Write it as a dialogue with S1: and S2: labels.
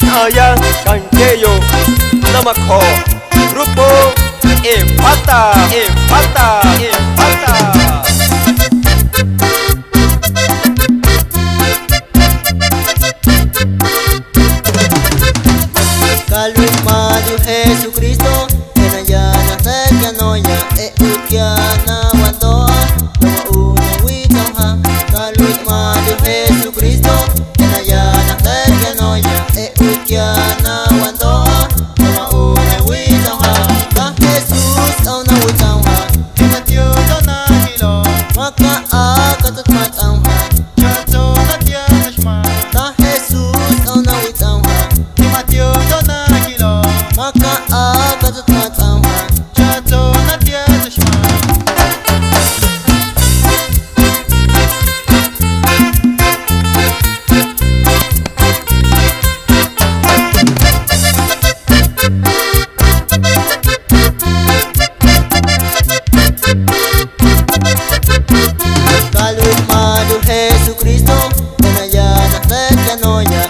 S1: Ayah Kankeyo Namako Grupo Empata Empata Empata.
S2: Kalumadu Jesucristo, Enayana Tekianoya, Eukiana Wandoa, Toma una Witoha. Kalumadu Jesucristo, Enayana Tekianoya, Eukiana Wandoa, Toma una Witoha. Ka Jesus au na Witoha, Matthew Dona Hilo, Maka Akatot Matauha, Chato Natia Nashma. Ka Jesus au na Witoha, Matthew Dona Hilo, Maka Akatot Matauha, Chato Natia Nashma. Kalumadu Jesucristo, Enayana Tekianoya,